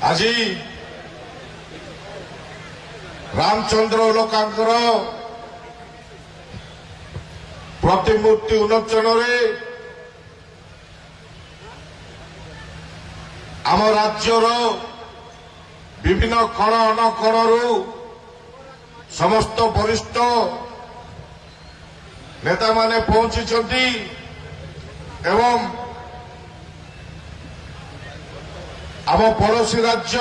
আজি रामचंद्र उल्लकांकर प्रतिमूर्ति उन्मोचन आम राज्यर विभिन्न कण अणकणु समस्त वरिष्ठ नेता माने पहुंची एवं आम पड़ोसी राज्य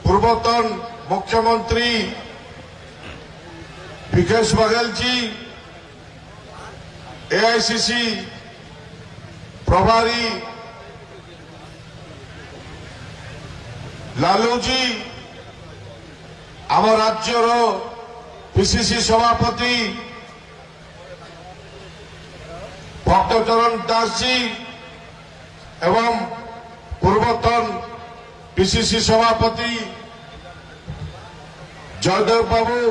पूर्वतन मुख्यमंत्री भिकेश बघेल जी, एआईसीसी प्रभारी लालू जी, आम राज्यर पीसीसी सभापति भक्तचरण दास जी एवं पूर्वतन पीसीसी सभापति जयदेव बाबू,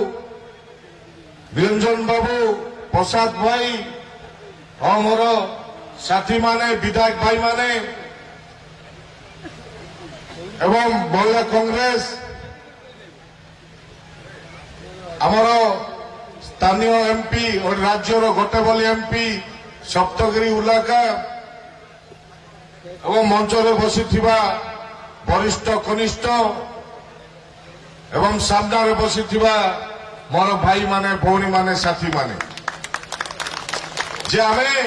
निरंजन बाबू, प्रसाद भाई और मोर साथी माने विधायक भाई माने एवं महिला कांग्रेस आमर स्थानीय एमपी और राज्यर गोटे बोली एमपी सप्तगिरी उल्लाका एवं मंच में बसी वरिष्ठ कनिष्ठ एवं सामने बसी मोर भाई माने भौणी माने साथी माने जे आमे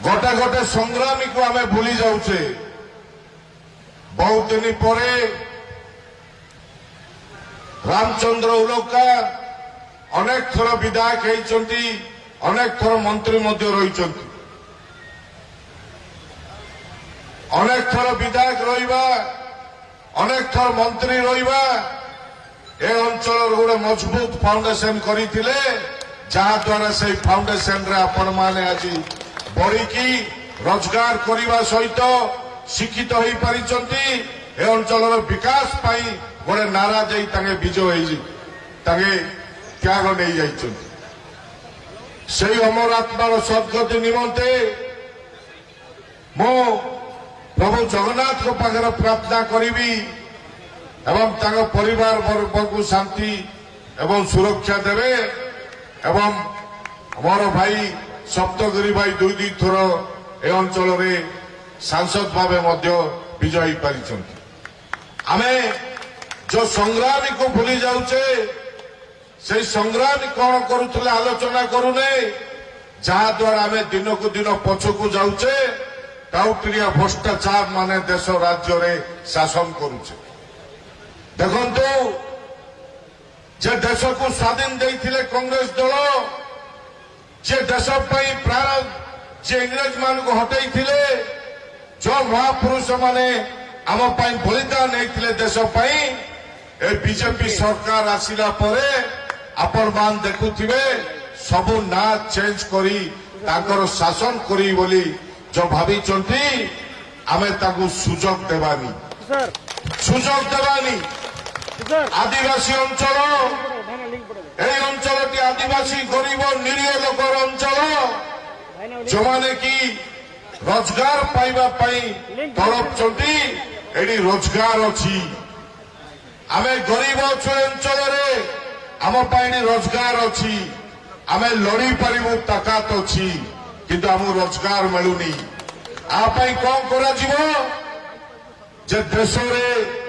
गोटे गोटे संग्रामी को आमे भूली जाऊे। बहुत दिन पर रामचंद्र उल्लका अनेक थर विधायक होती, अनेक थर मंत्री रही, अनेक थर विधायक रहा, अनेक थर मंत्री रहा ए अंचल गोटे मजबूत फाउंडेशन करते जहाद्वारा से फाउंडेशन रे आपण माने आज बढ़ी रोजगार करने सहित शिक्षित हो पारिचंती ए अंचल विकास पाई गोटे नारा जाई विजय त्याग नहीं जाइछंती। से अमर आत्मार सद्गति निमंते मो प्रभु जगन्नाथ को पाखर प्रार्थना करी एवं तांको परिवार वर्ग को शांति एवं सुरक्षा देवे एवं मोर भाई सप्तगिरी भाई दुई दुई थर ए अंचल सांसद भावे विजयी पारिचंती। आमे जो संग्रामी को भूली जाऊे से संग्रामी कौन करुले आलोचना करूने जहाद्वारा आम दिन को दिन पछकू जाऊे टाउटिया भ्रष्टाचार माने देश राज्य रे शासन करुचे। देखंतु जे देश को स्वाधीन देइथिले कांग्रेस दल, जे देश पई प्राण जे इंग्रेज मान को हटाई थिले, जो महापुरुष माने आम पई बलिदान देइथिले देश पई ए बीजेपी सरकार आसिला परे आपण मान देखुथिबे सबु ना चेंज करी तांकर शासन करी बोली जो भावी आमे ताकू सुजोग देवानी आदिवासी अंचल এই অঞ্চলটি आदिवासी गरीब निरीह लोकर अंचल जो माने कि रोजगार पाइबा पाई तड़पचंती एडी रोजगार अच्छी आमे गरीब अच्छे अंचल आम पाई रोजगार अच्छी आमे लड़ी पारिबु ताकत अच्छी किंतु आम रोजगार मिलूनी आपई कौन करा जे देश में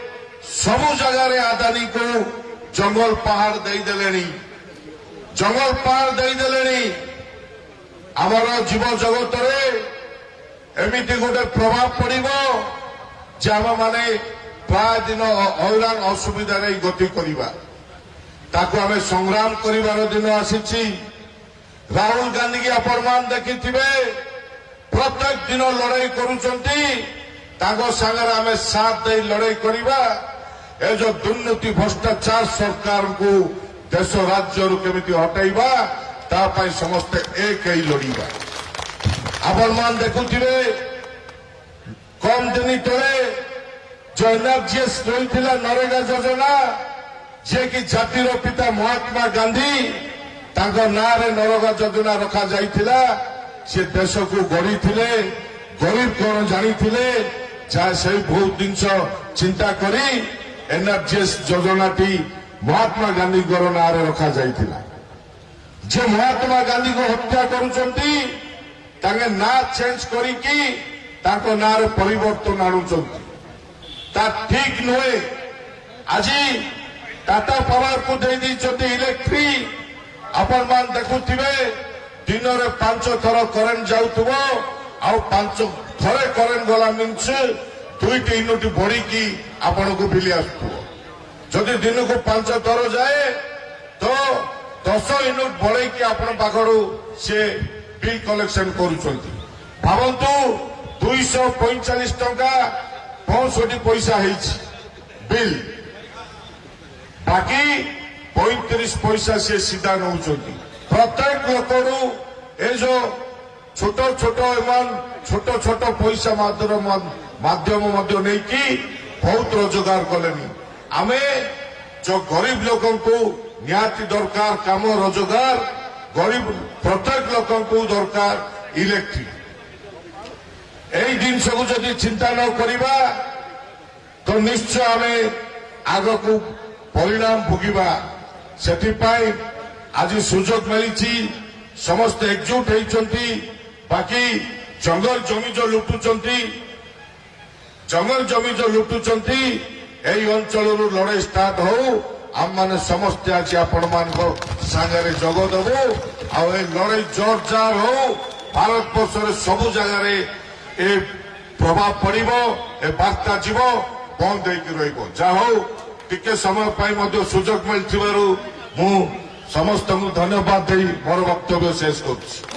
सबु जगार आदानी को जंगल पहाड़ देदेले जंगल पहाड़ देदेले आमर जीव जगत एमती गोटे प्रभाव पड़ो जे आम माने प्राय दिन हैरान असुविधा गति करवा ताकू आम संग्राम कर दिन आसी। राहुल गांधी की आपण मान देखि प्रत्येक दिन लड़ाई करुंच आम साथ दे लड़ाई करवा ए जो दुर्नीति भ्रष्टाचार सरकार को देश राज्य केमिति हटाइबा तापाई समस्ते एक ही लड़ीबा। आपण मान देखुथिबे कम दिन तले जो एनआरजीएस रही नरेगा योजना जे कि जातिर पिता महात्मा गांधी तांको नारे नरेगा योजना रखा जाइथिला से देश को गढ़ी गरीब कौन जानी से बहुत जिन चिंता करी एनआरजीएस योजनाटी महात्मा गांधी ना रखा जाइथिला जे महात्मा गांधी को हत्या करुचंती तांगे ना चेंज करिकी तांको ना रे परिवर्तन आणुचंती ता ठीक नुहे आज टाटा पावर को दे दी इलेक्ट्रिक आपण मान देखुथिबे दिन में 5 थर करेन्ट जाउथबो आ 5 थरे करेन्ट गला मीन्स 2 यूनिट बढ़ी की आपण को बिल आसुथबो जदि दिन को 5 थर जाए तो 10 यूनिट बढ़े कि आपण पाखरु से बिल कलेक्शन करूछंती भावंतु 245 टंका 65 पैसा हेछि बिल बाकी 35 पैसा से सीधा नौचंती प्रत्येक लोकरू ए जो छोट छोट एवं छोट छोट पैसा माध्यम नहीं कि बहुत रोजगार कलेनी आमे जो गरीब लोक को निहाती दरकार काम रोजगार गरीब प्रत्येक लोक को दरकार इलेक्ट्रिक यही जिनस को जदि चिंता न करिबा तो निश्चय आमे आग को परिणाम भोगिबा सेथिपाई आज सुजोग मिली समस्त एकजुट होती बाकी जंगल जमी जो लुटुचंती जंगल जमी जो लुटुचंती यही अंचल लड़ाई स्टार्ट हो आम माने समस्ते आज आपण मान सागर जग देवु आ लड़ाई जोरजार हो भारत वर्ष सबु जगार ए प्रभाव पड़ो ए बार्ता जीव बंद हो जहा हो टिके समय पाई सुजोग मिलू मु समस्त धन्यवाद दे मोर वक्तव्य शेष करुछि।